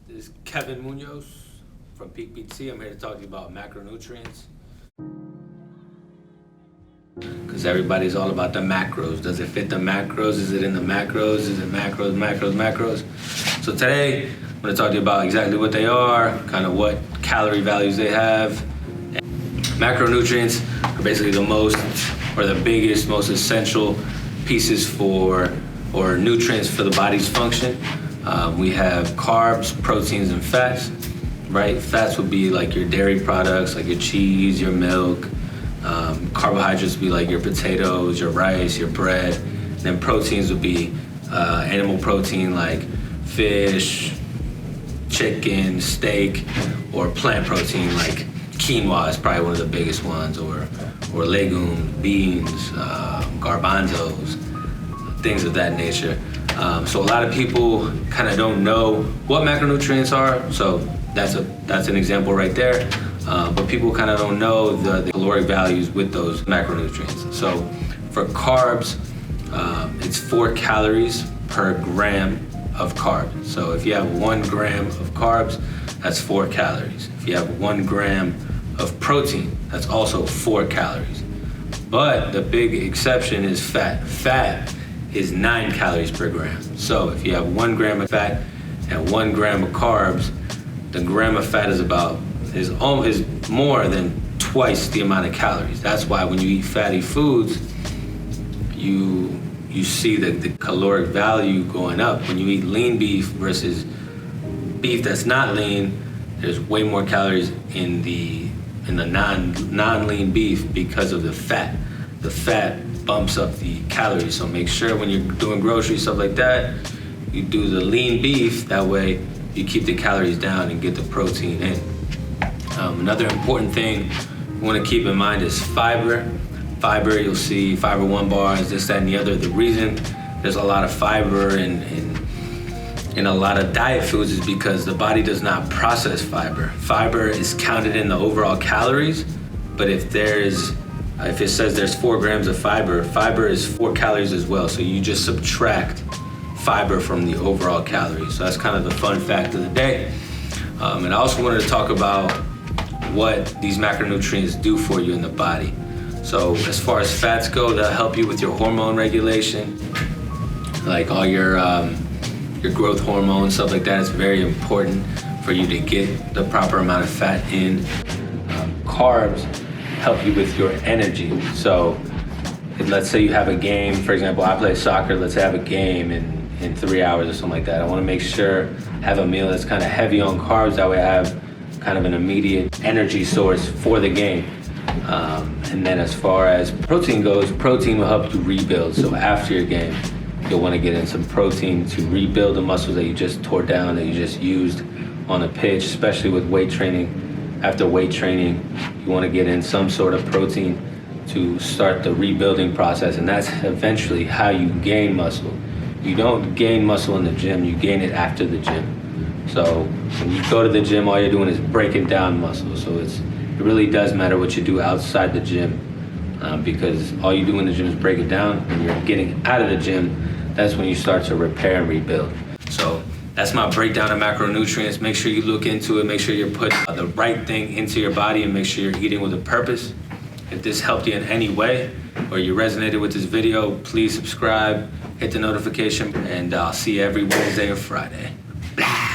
This is Kevin Munoz from Peak PT. I'm here to talk to you about macronutrients. Because everybody's all about the macros. Does it fit the macros? Is it in the macros? Is it macros? So today, I'm going to talk to you about exactly what they are, kind of what calorie values they have. Macronutrients are basically the most, or the biggest, most essential pieces for, or nutrients for the body's function. We have carbs, proteins, and fats, right? Fats would be like your dairy products, like your cheese, your milk. Carbohydrates would be like your potatoes, your rice, your bread. Then proteins would be animal protein like fish, chicken, steak, or plant protein like quinoa is probably one of the biggest ones, or legumes, beans, garbanzos, things of that nature. So a lot of people kind of don't know what macronutrients are, so that's an example right there. But people kind of don't know the caloric values with those macronutrients. So for carbs, it's 4 calories per gram of carbs. So if you have 1 gram of carbs, that's 4 calories. If you have 1 gram of protein, that's also 4 calories. But the big exception is fat. Fat is 9 calories per gram. So if you have 1 gram of fat and 1 gram of carbs, the gram of fat is more than twice the amount of calories. That's why when you eat fatty foods, you see the caloric value going up. When you eat lean beef versus beef that's not lean, there's way more calories in the non-lean beef because of the fat. The fat bumps up the calories, so make sure when you're doing groceries, stuff like that, you do the lean beef. That way you keep the calories down and get the protein in. Another important thing you want to keep in mind is fiber. Fiber, you'll see Fiber One bars, this, that, and the other. The reason there's a lot of fiber in a lot of diet foods is because the body does not process fiber. Fiber is counted in the overall calories, but if it says there's 4 grams of fiber, fiber is 4 calories as well. So you just subtract fiber from the overall calories. So that's kind of the fun fact of the day. And I also wanted to talk about what these macronutrients do for you in the body. So as far as fats go, they'll help you with your hormone regulation, like all your growth hormones, stuff like that. It's very important for you to get the proper amount of fat in. Carbs help you with your energy. So let's say you have a game, for example, I play soccer, let's say I have a game in 3 hours or something like that. I want to make sure have a meal that's kind of heavy on carbs, that way I have kind of an immediate energy source for the game. And then as far as protein goes, protein will help you rebuild. So after your game, you'll want to get in some protein to rebuild the muscles that you just tore down, that you just used on a pitch, especially with weight training. After weight training, you want to get in some sort of protein to start the rebuilding process, and that's eventually how you gain muscle. You don't gain muscle in the gym, you gain it after the gym. So when you go to the gym, all you're doing is breaking down muscle. So it really does matter what you do outside the gym, because all you do in the gym is break it down. When you're getting out of the gym, that's when you start to repair and rebuild. So that's my breakdown of macronutrients. Make sure you look into it, make sure you're putting the right thing into your body, and make sure you're eating with a purpose. If this helped you in any way, or you resonated with this video, please subscribe, hit the notification, and I'll see you every Wednesday or Friday. Blah.